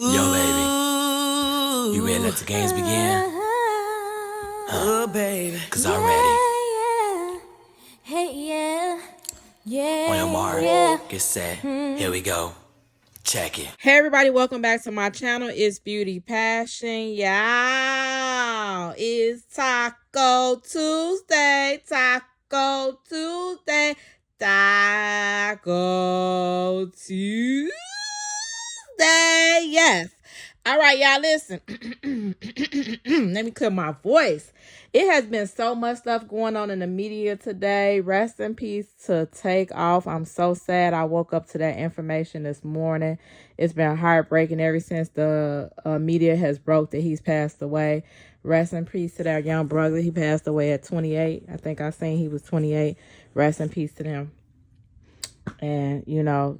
Yo, baby, you ready to let the games begin? Baby. Cause I'm ready. Hey, yeah. On your mark, get set, here we go. Check it. Hey everybody, welcome back to my channel. It's Beauty Passion, y'all. It's Taco Tuesday, Taco Tuesday, Taco Tuesday. Yes. All right, y'all, listen. Let me clear my voice. It has been so much stuff going on in the media today. Rest in peace to Take Off. I'm so sad I woke up to that information this morning. It's been heartbreaking ever since the media has broke that he's passed away. Rest in peace to that young brother. He passed away at 28. I think I seen he was 28. Rest in peace to them. And, you know,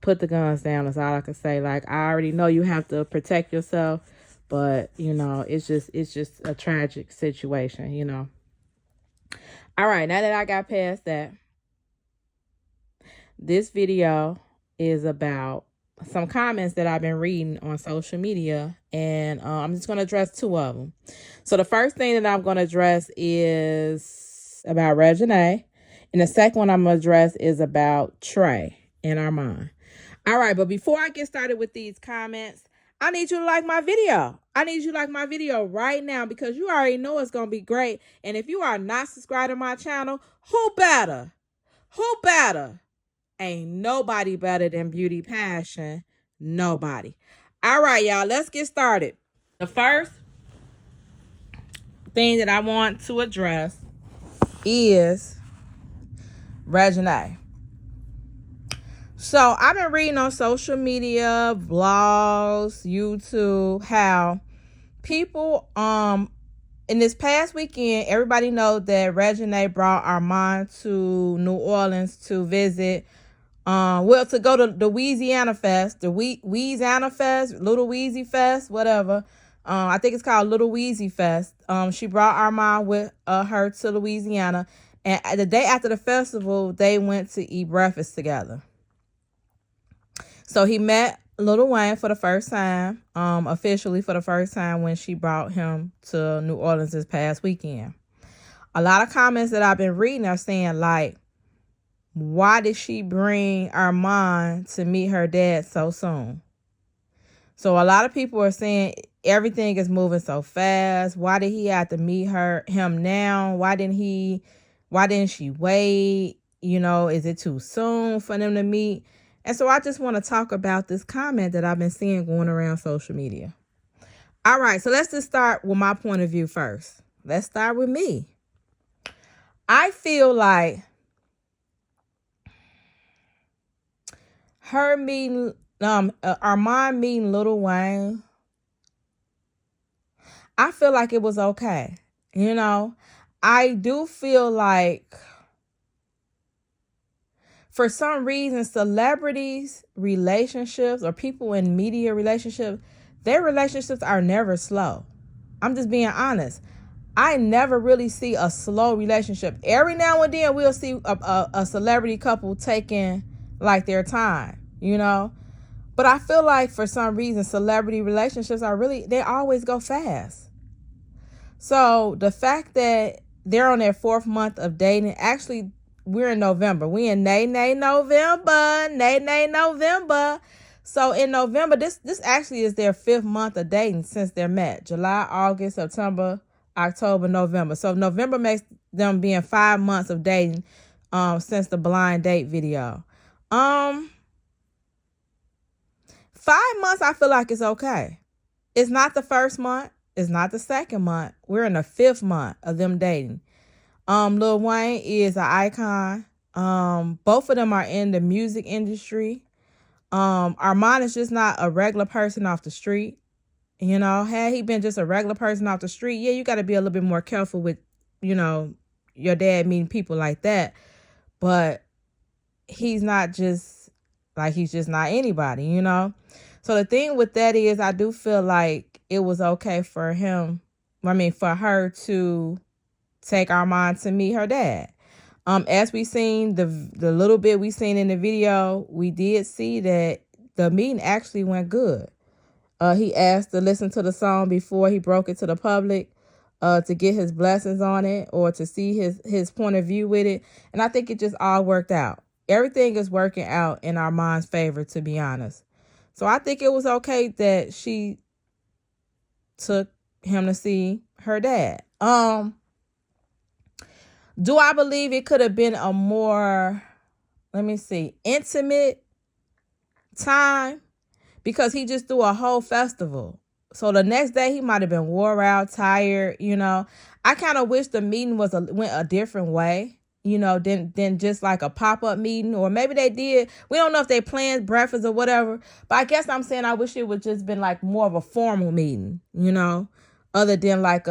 put the guns down is all I can say. Like, I already know you have to protect yourself, but, you know, it's just a tragic situation, you know. All right, now that I got past that, this video is about some comments that I've been reading on social media, and I'm just going to address two of them. So the first thing that I'm going to address is about Reginae, and the second one I'm going to address is about Trey and ARMON'S. All right, but before I get started with these comments, I need you to like my video. I need you to like my video right now because you already know it's going to be great. And if you are not subscribed to my channel, who better? Who better? Ain't nobody better than Beauty Passion. Nobody. All right, y'all, let's get started. The first thing that I want to address is Reginae. So I've been reading on social media, blogs, YouTube, how people in this past weekend, everybody knows that Reginae brought ARMON'S to New Orleans to visit, to go to the Louisiana Fest, the Louisiana Fest, Little Weezy Fest, whatever. I think it's called Little Weezy Fest. She brought ARMON'S with her to Louisiana, and the day after the festival, they went to eat breakfast together. So he met Lil Wayne for the first time, officially for the first time when she brought him to New Orleans this past weekend. A lot of comments that I've been reading are saying, like, why did she bring ARMON'S to meet her dad so soon? So a lot of people are saying everything is moving so fast. Why did he have to meet him now? Why didn't she wait? You know, is it too soon for them to meet? And so I just want to talk about this comment that I've been seeing going around social media. All right, so let's just start with my point of view first. Let's start with me. I feel like her meeting, ARMON'S meeting Lil Wayne, I feel like it was okay. You know, I do feel like for some reason, celebrities' relationships or people in media relationships, their relationships are never slow. I'm just being honest. I never really see a slow relationship. Every now and then we'll see a celebrity couple taking like their time, you know. But I feel like for some reason, celebrity relationships they always go fast. So the fact that they're on their 4th month of dating, actually, we're in November. We in November. So in November, this actually is their 5th month of dating since they're met. July, August, September, October, November. So November makes them being 5 months of dating since the blind date video. 5 months, I feel like it's okay. It's not the 1st month. It's not the 2nd month. We're in the 5th month of them dating. Lil Wayne is an icon. Both of them are in the music industry. ARMON'S is just not a regular person off the street. You know, had he been just a regular person off the street, yeah, you got to be a little bit more careful with, you know, your dad meeting people like that. But he's not just not anybody, you know. So the thing with that is I do feel like it was okay for her to take ARMON'S to meet her dad. As we seen the little bit we seen in the video, we did see that the meeting actually went good. He asked to listen to the song before he broke it to the public, to get his blessings on it or to see his point of view with it. And I think it just all worked out. Everything is working out in Armand's favor, to be honest. So I think it was okay that she took him to see her dad. Do I believe it could have been a more, intimate time? Because he just threw a whole festival. So the next day he might have been wore out, tired, I kind of wish the meeting went a different way, than just like a pop-up meeting. Or maybe they did. We don't know if they planned breakfast or whatever. But I guess I'm saying I wish it would just been like more of a formal meeting, other than like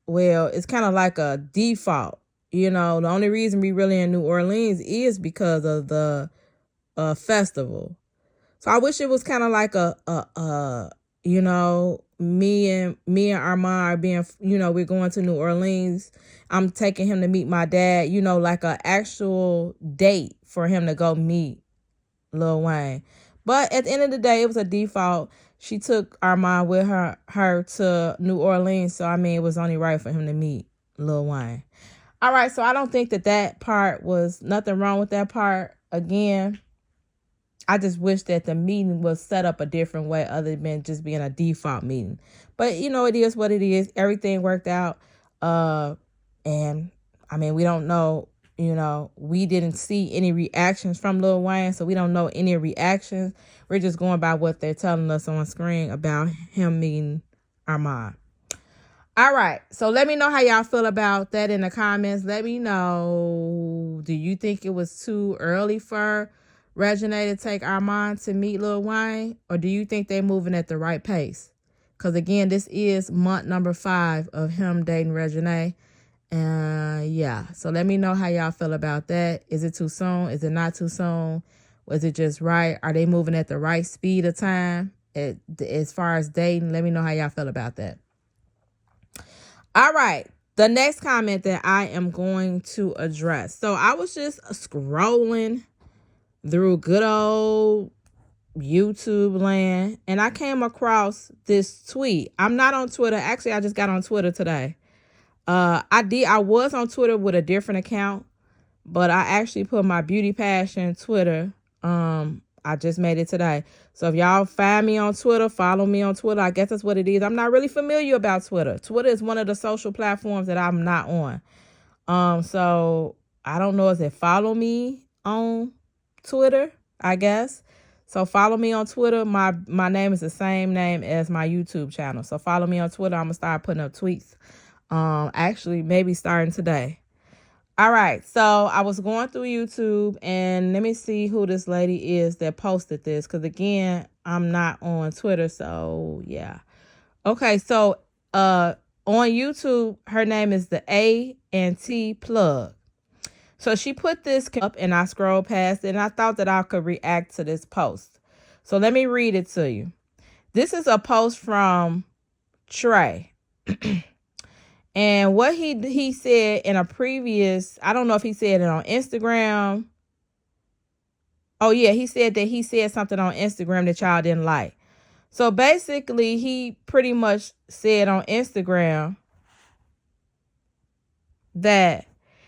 it's kind of like a default. The only reason we really in New Orleans is because of the festival. So I wish it was kind of like me and Armand are being, we're going to New Orleans. I'm taking him to meet my dad, like an actual date for him to go meet Lil Wayne. But at the end of the day, it was a default. She took Armand with her to New Orleans. So, it was only right for him to meet Lil Wayne. All right. So I don't think that part was nothing wrong with that part. Again, I just wish that the meeting was set up a different way other than just being a default meeting. But, it is what it is. Everything worked out. And, we don't know, we didn't see any reactions from Lil Wayne, so we don't know any reactions. We're just going by what they're telling us on screen about him meeting Armand. All right, so let me know how y'all feel about that in the comments. Let me know, do you think it was too early for Reginae to take Armand to meet Lil Wayne? Or do you think they're moving at the right pace? Because, again, this is month number 5 of him dating Reginae. Yeah, so let me know how y'all feel about that. Is it too soon? Is it not too soon? Was it just right? Are they moving at the right speed of time as far as dating? Let me know how y'all feel about that. All right, the next comment that I am going to address. So I was just scrolling through good old YouTube land, and I came across this tweet. I'm not on Twitter. Actually, I just got on Twitter today. I was on Twitter with a different account, but I actually put my beauty passion Twitter. I just made it today. So if y'all find me on Twitter, follow me on Twitter. I guess that's what it is. I'm not really familiar about Twitter. Twitter is one of the social platforms that I'm not on. So I don't know. Is it follow me on Twitter? I guess. So follow me on Twitter. My name is the same name as my YouTube channel. So follow me on Twitter. I'm gonna start putting up tweets. Actually, maybe starting today. All right. So I was going through YouTube, and let me see who this lady is that posted this. Because again, I'm not on Twitter. So yeah. Okay. So on YouTube, her name is the A&T Plug. So she put this up, and I scrolled past it, and I thought that I could react to this post. So let me read it to you. This is a post from Trey. And what he said in a previous, I don't know if he said it on Instagram. Oh, yeah, he said that he said something on Instagram that y'all didn't like. So basically, he pretty much said on Instagram that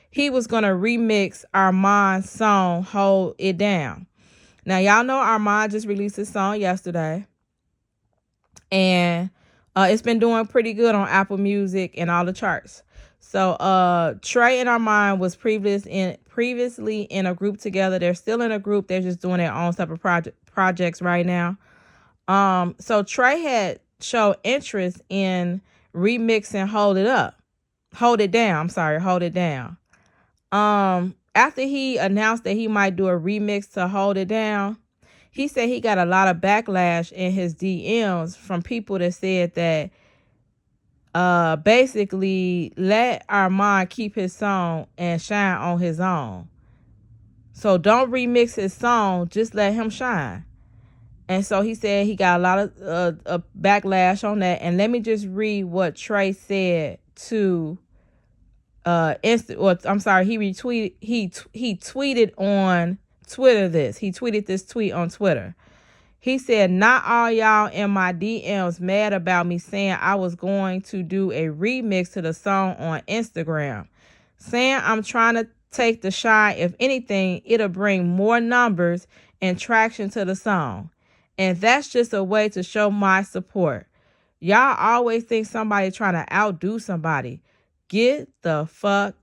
he was going to remix Armand's song, Hold It Down. Now, y'all know Armand just released his song yesterday. And it's been doing pretty good on Apple Music and all the charts. So Trey and Armand was previously in a group together. They're still in a group. They're just doing their own separate projects right now. So Trey had showed interest in remixing Hold It Down. After he announced that he might do a remix to Hold It Down, he said he got a lot of backlash in his DMs from people that said that basically let Armand keep his song and shine on his own. So don't remix his song, just let him shine. And so he said he got a lot of backlash on that. And let me just read what Trey said to he retweeted he tweeted on Twitter this. He tweeted this tweet on Twitter. He said, not all y'all in my DMs mad about me saying I was going to do a remix to the song on Instagram. Saying I'm trying to take the shine. If anything, it'll bring more numbers and traction to the song. And that's just a way to show my support. Y'all always think somebody trying to outdo somebody. Get the fuck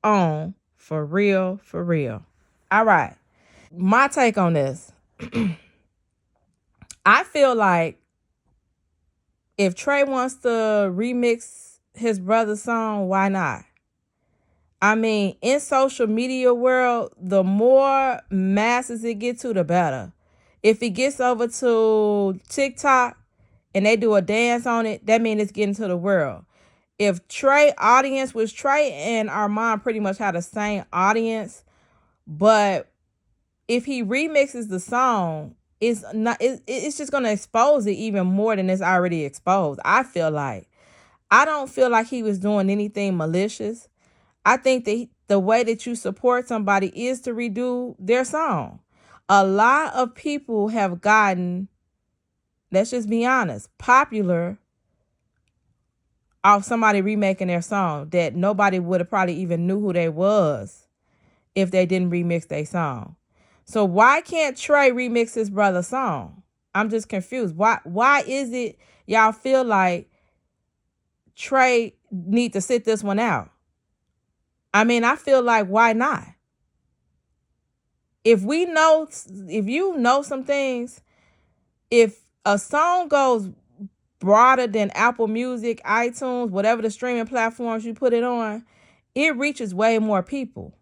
on. For real, for real. All right. My take on this. I feel like if Trey wants to remix his brother's song, why not? I mean, in social media world, the more masses it get to, the better. If it gets over to TikTok and they do a dance on it, that means it's getting to the world. If Trey audience was Trey and Armon pretty much had the same audience, but if he remixes the song, it's just gonna expose it even more than it's already exposed. I don't feel like he was doing anything malicious. I think that the way that you support somebody is to redo their song. A lot of people have gotten, let's just be honest, popular off somebody remaking their song that nobody would have probably even knew who they was if they didn't remix their song. So why can't Trey remix his brother's song? I'm just confused. Why is it y'all feel like Trey need to sit this one out? I mean, I feel like, why not? If you know some things, if a song goes broader than Apple Music, iTunes, whatever the streaming platforms you put it on, it reaches way more people.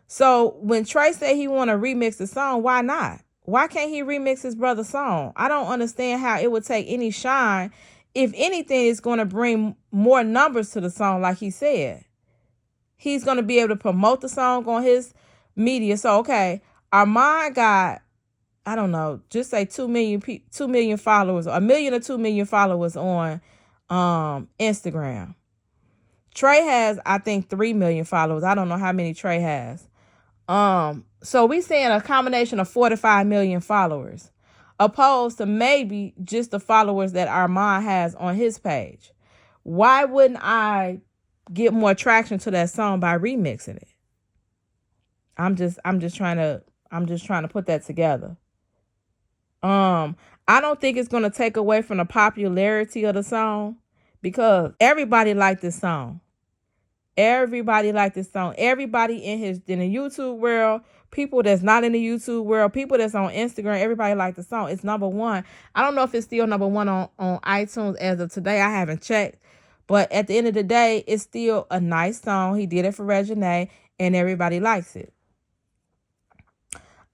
So when Trey said he want to remix the song, why not? Why can't he remix his brother's song? I don't understand how it would take any shine. If anything, it's going to bring more numbers to the song, like he said. He's going to be able to promote the song on his media. So, okay, Armon got, I don't know, just say 2 million followers, 1 million or 2 million followers on Instagram. Trey has, I think, 3 million followers. I don't know how many Trey has. So we seeing a combination of 4 to 5 million followers, opposed to maybe just the followers that Armon has on his page. Why wouldn't I get more traction to that song by remixing it? I'm just trying to put that together. I don't think it's gonna take away from the popularity of the song, because everybody liked this song. Everybody liked this song. Everybody in the YouTube world, people that's not in the YouTube world, people that's on Instagram, everybody liked the song. It's number one. I don't know if it's still number one on iTunes as of today. I haven't checked. But at the end of the day, it's still a nice song. He did it for Reginae, and everybody likes it.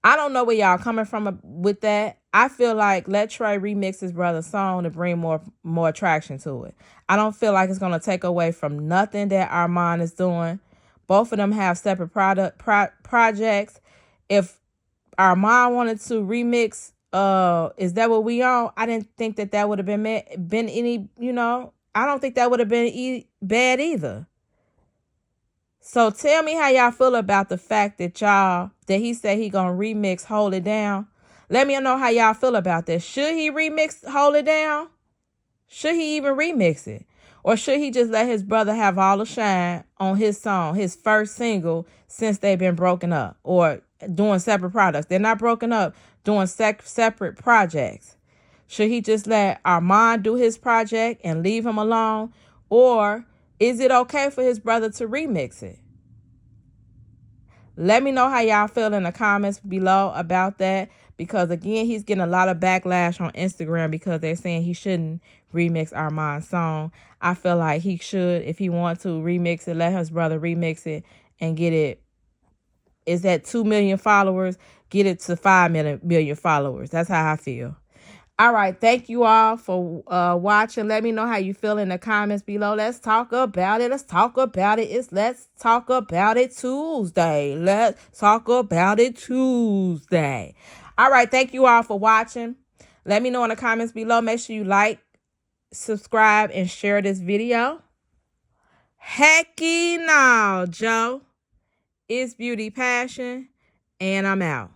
I don't know where y'all coming from with that. I feel like let Trey remix his brother's song to bring more attraction to it. I don't feel like it's going to take away from nothing that Armon is doing. Both of them have separate projects. If Armon wanted to remix, Is That What We On? I didn't think that would have been any, I don't think that would have been bad either. So tell me how y'all feel about the fact that he said he gonna remix Hold It Down. Let me know how y'all feel about that. Should he remix Hold It Down? Should he even remix it? Or should he just let his brother have all the shine on his song, his first single since they've been broken up or doing separate products? They're not broken up, doing separate projects. Should he just let Armon do his project and leave him alone? Or is it okay for his brother to remix it? Let me know how y'all feel in the comments below about that. Because, again, he's getting a lot of backlash on Instagram because they're saying he shouldn't remix Armon's song. I feel like he should. If he wants to remix it, let his brother remix it and get it. Is that 2 million followers? Get it to 5 million followers. That's how I feel. All right. Thank you all for watching. Let me know how you feel in the comments below. Let's talk about it. Let's talk about it. It's Let's Talk About It Tuesday. Let's talk about it Tuesday. All right. Thank you all for watching. Let me know in the comments below. Make sure you like, subscribe, and share this video. Hecky now, Joe. It's Beauty Passion, and I'm out.